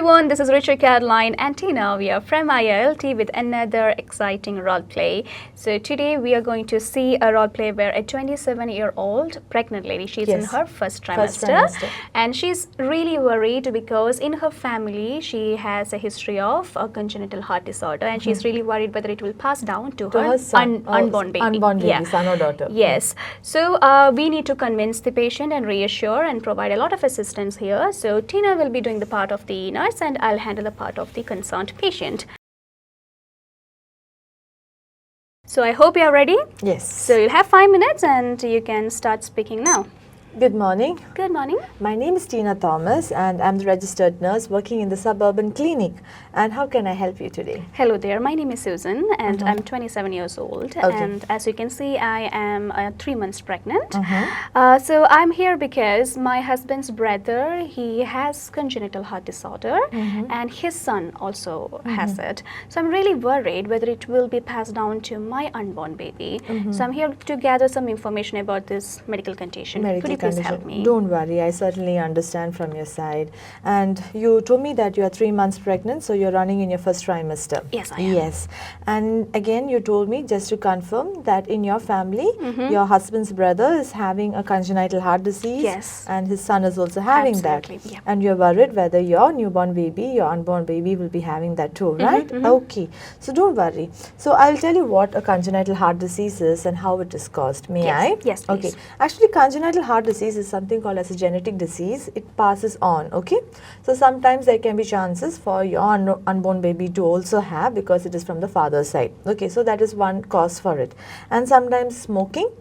everyone, this is 𝗤𝗏 Caroline and Tina. We are from IILT with another exciting role play. So today we are going to see a role play where a 27-year-old pregnant lady, she's in her first trimester, and she's really worried because in her family she has a history of a congenital heart disorder, and she's really worried whether it will pass down to her son, unborn baby. Unborn baby, son or daughter. Yes. So we need to convince the patient and reassure and provide a lot of assistance here. So Tina will be doing the part of the nurse and I'll handle the part of the concerned patient. So I hope you are ready. Yes. So you'll have 5 minutes and you can start speaking now. Good morning. Good morning. My name is Tina Thomas and I'm the registered nurse working in the suburban clinic. And how can I help you today? Hello there. My name is Susan and I'm 27 years old. And as you can see, I am 3 months pregnant. So I'm here because my husband's brother, he has congenital heart disorder and his son also has it. So I'm really worried whether it will be passed down to my unborn baby. So I'm here to gather some information about this medical condition. Could you please help me? Don't worry, I certainly understand from your side. And you told me that you are 3 months pregnant, so you're running in your first trimester. Yes, I am. Yes. And again, you told me, just to confirm, that in your family, your husband's brother is having a congenital heart disease. Yes. And his son is also having that. Yeah. And you're worried whether your newborn baby, your unborn baby will be having that too, right? Okay. So don't worry. So I'll tell you what a congenital heart disease is and how it is caused. May I? Yes, please. Okay. Actually, congenital heart disease is something called as a genetic disease. It passes on, okay? So sometimes there can be chances for your unborn baby to also have, because it is from the father's side. Okay, so that is one cause for it. And sometimes smoking,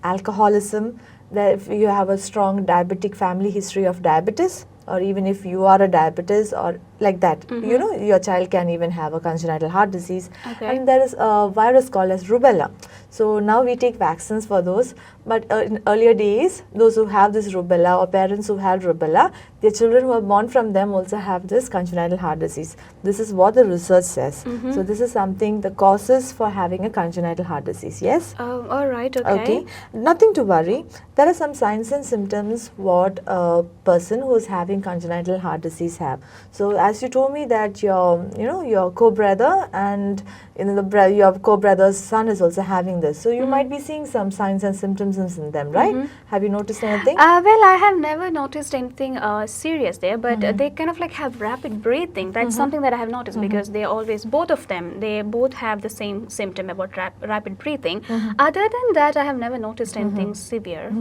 alcoholism, that if you have a strong diabetic family history of diabetes, or even if you are a diabetes or like that, you know, your child can even have a congenital heart disease. And there is a virus called as rubella. So now we take vaccines for those, but in earlier days, those who have this rubella or parents who have rubella, their children who are born from them also have this congenital heart disease. This is what the research says. So this is something, the causes for having a congenital heart disease, yes? All right, okay. Nothing to worry. There are some signs and symptoms what a person who is having congenital heart disease have. So as you told me that your, your co-brother and your co-brother's son is also having this. So you might be seeing some signs and symptoms in them, right? Have you noticed anything? Well, I have never noticed anything serious there, but they kind of like have rapid breathing. That's something that I have noticed because they always, both of them, they both have the same symptom about rapid breathing. Other than that, I have never noticed anything severe.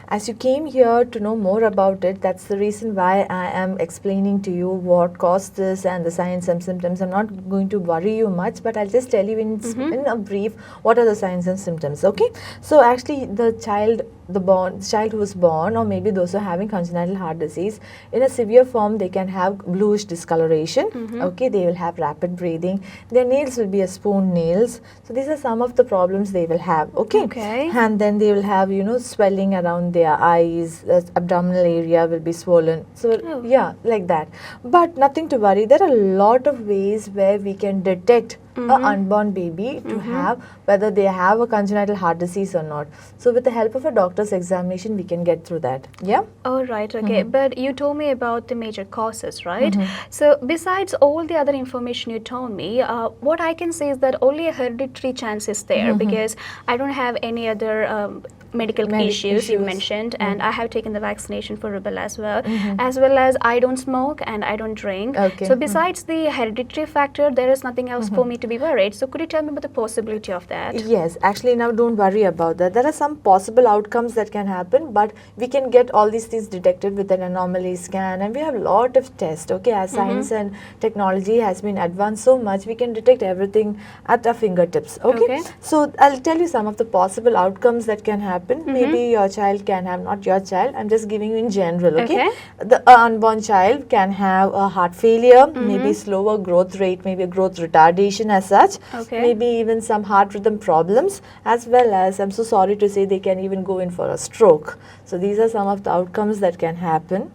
As you came here to know more about it, that's the reason why I am explaining to you what caused this and the signs and symptoms. I'm not going to worry you much, but I'll just tell you in a brief what are the signs and symptoms, okay? So actually the child who is born, or maybe those who are having congenital heart disease, in a severe form they can have bluish discoloration, okay? They will have rapid breathing. Their nails will be a spoon nails. So these are some of the problems they will have, okay? And then they will have, swelling around their eyes, abdominal area will be swollen. So yeah, like that. But nothing to worry. There are a lot of ways where we can detect an unborn baby to have whether they have a congenital heart disease or not. So with the help of a doctor's examination, we can get through that. Yeah? All right, okay. But you told me about the major causes, right? So besides all the other information you told me, what I can say is that only a hereditary chance is there because I don't have any other medical issues you mentioned, and I have taken the vaccination for rubella as well as I don't smoke and I don't drink. So besides the hereditary factor, there is nothing else for me to be worried. So could you tell me about the possibility of that? Yes, actually now don't worry about that. There are some possible outcomes that can happen, but we can get all these things detected with an anomaly scan, and we have a lot of tests, okay? As science and technology has been advanced so much, we can detect everything at our fingertips, okay? So I'll tell you some of the possible outcomes that can happen. Maybe your child can have, not your child, I'm just giving you in general, okay? The unborn child can have a heart failure, maybe slower growth rate, maybe a growth retardation as such, maybe even some heart rhythm problems, as well as, I'm so sorry to say, they can even go in for a stroke. So these are some of the outcomes that can happen.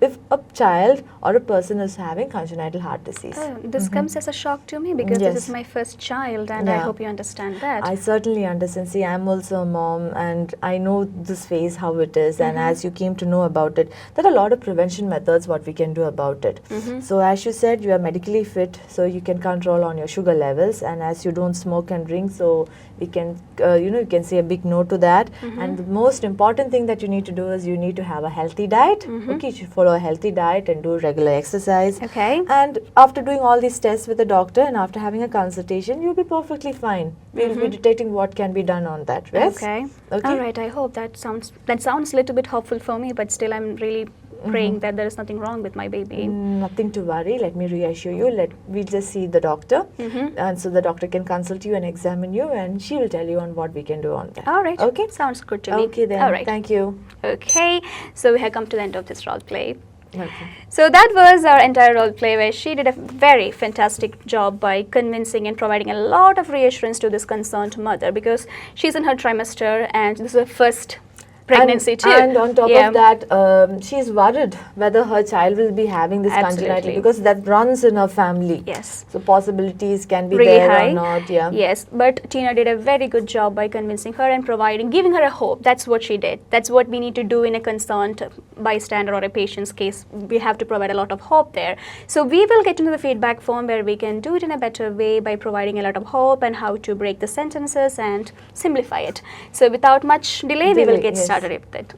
if a child or a person is having congenital heart disease. This comes as a shock to me because this is my first child, and I hope you understand that. I certainly understand. See, I'm also a mom and I know this phase, how it is, and as you came to know about it, there are a lot of prevention methods what we can do about it. So as you said, you are medically fit, so you can control on your sugar levels, and as you don't smoke and drink, so we can, you can say a big no to that. And the most important thing that you need to do is you need to have a healthy diet. Okay, you should follow a healthy diet and do regular exercise. Okay. And after doing all these tests with the doctor and after having a consultation, you'll be perfectly fine. We'll be detecting what can be done on that. Yes? Okay. All right. I hope that sounds a little bit hopeful for me, but still I'm really praying that there is nothing wrong with my baby. Nothing to worry. Let me reassure you. We just see the doctor, and so the doctor can consult you and examine you, and she will tell you on what we can do on that. All right. Okay. Sounds good to me. Okay then. All right. Thank you. Okay. So we have come to the end of this role play. Okay. So that was our entire role play, where she did a very fantastic job by convincing and providing a lot of reassurance to this concerned mother, because she's in her trimester and this is her first pregnancy too. And on top of that, she's worried whether her child will be having this congenital, because that runs in her family. Yes. So possibilities can be really there high. or not. Yeah. Yes, but Tina did a very good job by convincing her and giving her a hope. That's what she did. That's what we need to do in a concerned bystander or a patient's case. We have to provide a lot of hope there. So we will get into the feedback form where we can do it in a better way by providing a lot of hope and how to break the sentences and simplify it. So without much delay, we will get started with it.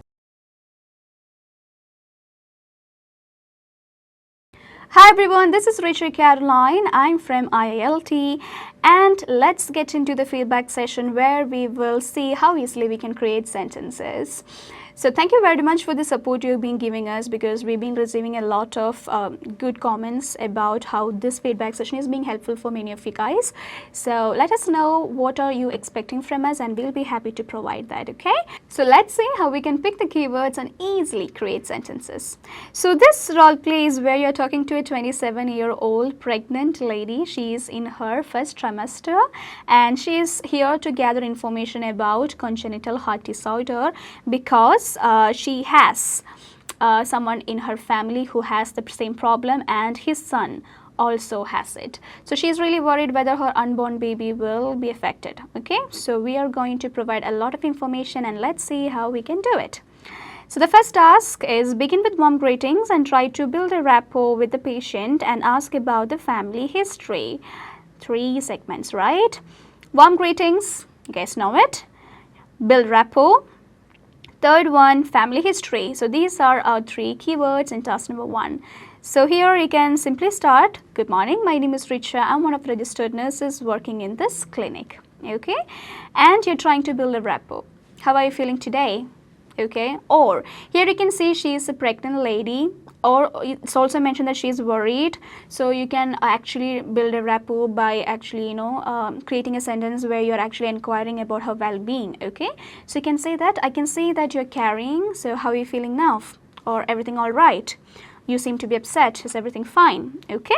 Hi everyone, this is 𝗤𝗏 Caroline. I'm from IILT, and let's get into the feedback session where we will see how easily we can create sentences. So thank you very much for the support you've been giving us, because we've been receiving a lot of good comments about how this feedback session is being helpful for many of you guys. So let us know what are you expecting from us, and we'll be happy to provide that, okay? So let's see how we can pick the keywords and easily create sentences. So this role play is where you're talking to a 27-year-old pregnant lady. She is in her first trimester and she is here to gather information about congenital heart disorder, because she has someone in her family who has the same problem, and his son also has it. So she is really worried whether her unborn baby will be affected. Okay, so we are going to provide a lot of information, and let's see how we can do it. So the first task is begin with warm greetings and try to build a rapport with the patient and ask about the family history. 3 segments, right? Warm greetings, you guys know it. Build rapport. Third one, family history. So these are our 3 keywords in task number 1. So here you can simply start. Good morning, my name is 𝗤𝗏. I'm one of the registered nurses working in this clinic. Okay, and you're trying to build a rapport. How are you feeling today? Okay, or here you can see she is a pregnant lady, or it's also mentioned that she is worried. So you can actually build a rapport by actually creating a sentence where you're actually inquiring about her well-being. Okay, so you can say that I can see that you're carrying, so how are you feeling now? Or everything all right? You seem to be upset. Is everything fine? Okay.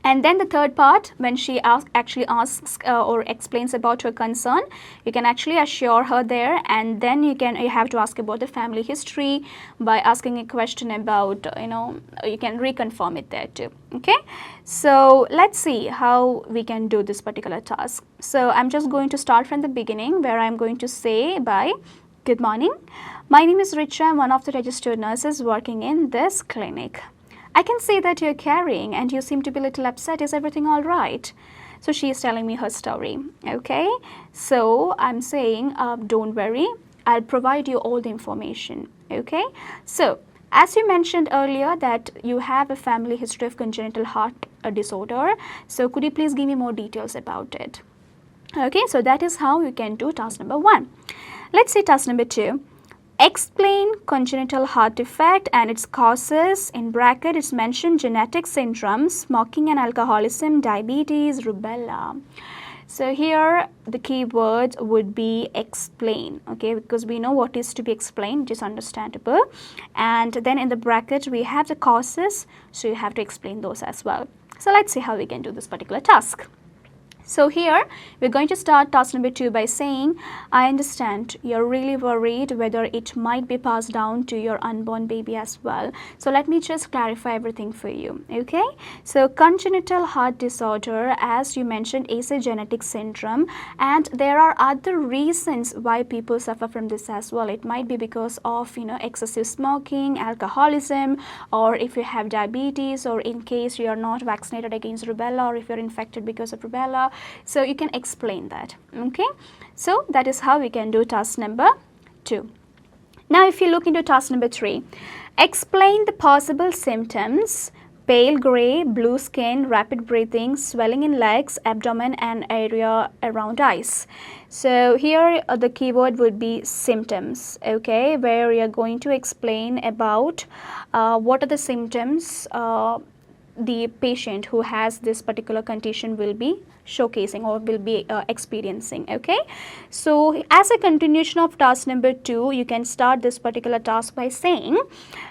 And then the third part, when she actually asks or explains about her concern, you can actually assure her there, and then you have to ask about the family history by asking a question about, you can reconfirm it there too. Okay, so let's see how we can do this particular task. So I'm just going to start from the beginning, where I'm going to say good morning. My name is 𝗤𝗏. I'm one of the registered nurses working in this clinic. I can see that you're carrying and you seem to be a little upset. Is everything all right? So she is telling me her story. Okay, so I'm saying don't worry, I'll provide you all the information. Okay, so as you mentioned earlier that you have a family history of congenital heart disorder, so could you please give me more details about it? Okay, so that is how you can do task number 1. Let's see task number 2. Explain congenital heart defect and its causes. In bracket, it's mentioned genetic syndromes, smoking and alcoholism, diabetes, rubella. So here the keyword would be explain, okay, because we know what is to be explained, which is understandable. And then in the bracket we have the causes, so you have to explain those as well. So let's see how we can do this particular task. So here we're going to start task number 2 by saying, I understand you're really worried whether it might be passed down to your unborn baby as well. So let me just clarify everything for you, okay? So congenital heart disorder, as you mentioned, is a genetic syndrome, and there are other reasons why people suffer from this as well. It might be because of, excessive smoking, alcoholism, or if you have diabetes, or in case you are not vaccinated against rubella, or if you're infected because of rubella. So you can explain that, okay? So that is how we can do task number 2. Now if you look into task number 3, explain the possible symptoms: pale gray, blue skin, rapid breathing, swelling in legs, abdomen and area around eyes. So here the keyword would be symptoms, okay, where we are going to explain about what are the symptoms the patient who has this particular condition will be showcasing or will be experiencing, okay? So as a continuation of task number 2, you can start this particular task by saying,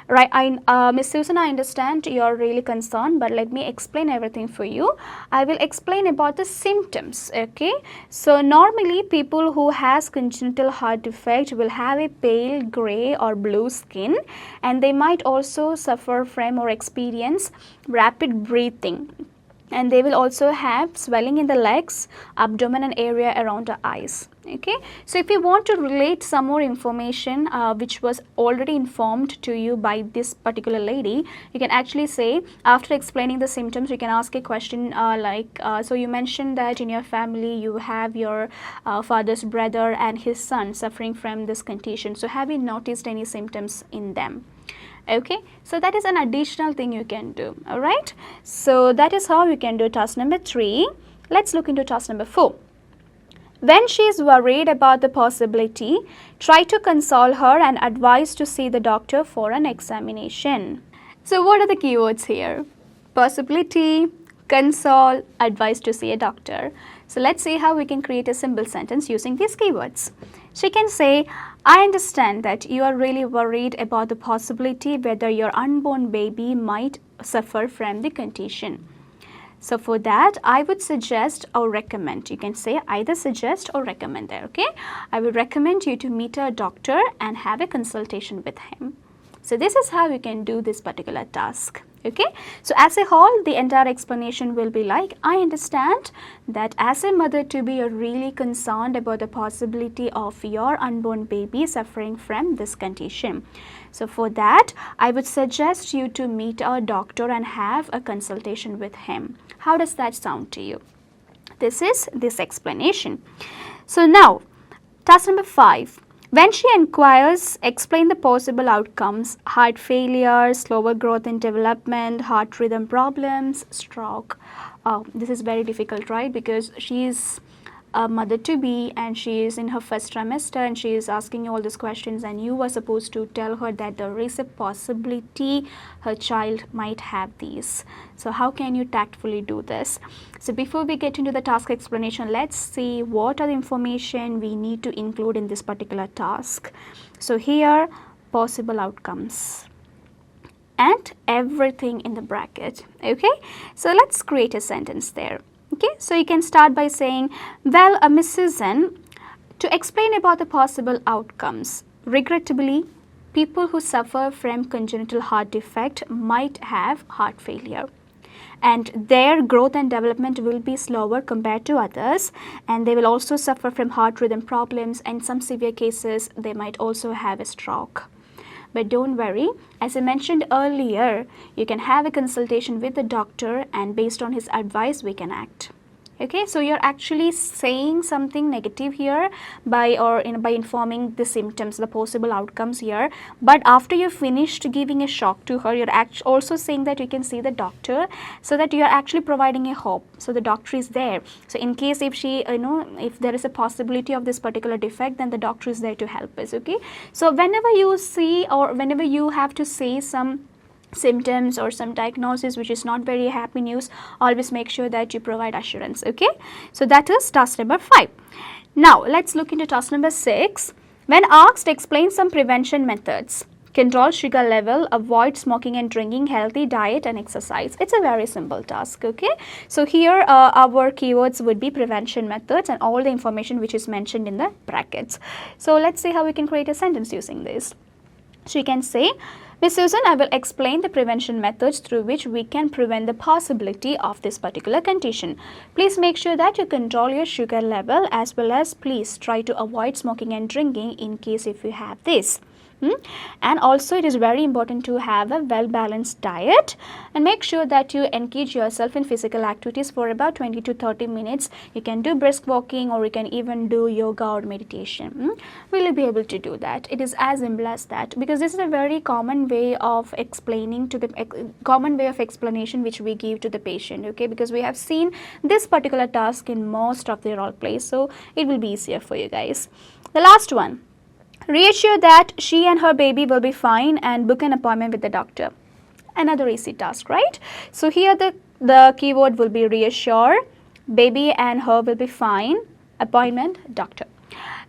right, Miss Susan, I understand you're really concerned, but let me explain everything for you. I will explain about the symptoms, okay? So normally people who has congenital heart defect will have a pale gray or blue skin, and they might also suffer from or experience rapid breathing, and they will also have swelling in the legs, abdomen and area around the eyes, okay? So if you want to relate some more information which was already informed to you by this particular lady, you can actually say, after explaining the symptoms, you can ask a question so you mentioned that in your family you have your father's brother and his son suffering from this condition. So have you noticed any symptoms in them? Okay, so that is an additional thing you can do, all right? So that is how you can do task number 3. Let's look into task number 4. When she is worried about the possibility, try to console her and advise to see the doctor for an examination. So what are the keywords here? Possibility, console, advise to see a doctor. So let's see how we can create a simple sentence using these keywords. She can say, I understand that you are really worried about the possibility whether your unborn baby might suffer from the condition. So for that, I would suggest or recommend. You can say either suggest or recommend there, okay? I would recommend you to meet a doctor and have a consultation with him. So this is how you can do this particular task. Okay, so as a whole, the entire explanation will be like, I understand that as a mother-to-be, you're really concerned about the possibility of your unborn baby suffering from this condition. So for that, I would suggest you to meet a doctor and have a consultation with him. How does that sound to you? This is this explanation. So now, task number 5. When she inquires, explain the possible outcomes: heart failure, slower growth in development, heart rhythm problems, stroke. This is very difficult, right? Because she is a mother-to-be and she is in her first trimester and she is asking you all these questions, and you were supposed to tell her that there is a possibility her child might have these. So how can you tactfully do this? So before we get into the task explanation, let's see what are the information we need to include in this particular task. So here, possible outcomes and everything in the bracket, okay? So let's create a sentence there. Okay, so you can start by saying, well, Miss Susan, to explain about the possible outcomes, regrettably, people who suffer from congenital heart defect might have heart failure, and their growth and development will be slower compared to others, and they will also suffer from heart rhythm problems, and some severe cases they might also have a stroke. But don't worry, as I mentioned earlier, you can have a consultation with the doctor, and based on his advice, we can act. Okay, so you're actually saying something negative here by informing the symptoms, the possible outcomes here. But after you finished giving a shock to her, you're also saying that you can see the doctor, so that you're actually providing a hope. So the doctor is there. So in case if she, if there is a possibility of this particular defect, then the doctor is there to help us. Okay, so whenever you see or whenever you have to say some symptoms or some diagnosis which is not very happy news, always make sure that you provide assurance. Okay, so that is task number 5. Now let's look into task number 6. When asked, explain some prevention methods: control sugar level, avoid smoking and drinking, healthy diet and exercise. It's a very simple task, okay? So here our keywords would be prevention methods and all the information which is mentioned in the brackets. So let's see how we can create a sentence using this. So you can say, Miss Susan, I will explain the prevention methods through which we can prevent the possibility of this particular condition. Please make sure that you control your sugar level, as well as please try to avoid smoking and drinking in case if you have this. And also it is very important to have a well-balanced diet, and make sure that you engage yourself in physical activities for about 20 to 30 minutes. You can do brisk walking, or you can even do yoga or meditation. Will you be able to do that? It is as simple as that, because this is a very common way of explaining to the common way of explanation which we give to the patient, okay? Because we have seen this particular task in most of the role plays, so it will be easier for you guys. The last one. Reassure that she and her baby will be fine and book an appointment with the doctor. Another easy task, right? So here the keyword will be reassure, baby and her will be fine, appointment, doctor.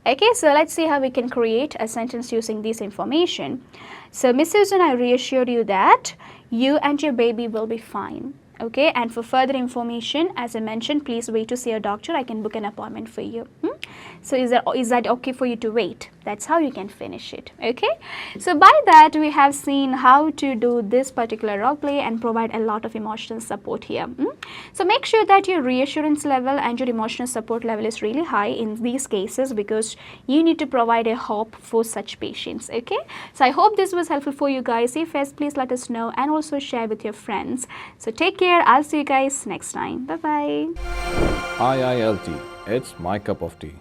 Okay, so let's see how we can create a sentence using this information. So, Miss Susan, I reassure you that you and your baby will be fine. Okay, and for further information, as I mentioned, please wait to see a doctor. I can book an appointment for you. So is that okay for you to wait? That's how you can finish it. Okay, so by that we have seen how to do this particular role play and provide a lot of emotional support here. So make sure that your reassurance level and your emotional support level is really high in these cases, because you need to provide a hope for such patients. Okay, so I hope this was helpful for you guys. If yes, please let us know and also share with your friends. So take care. I'll see you guys next time. Bye bye. IILT, it's my cup of tea.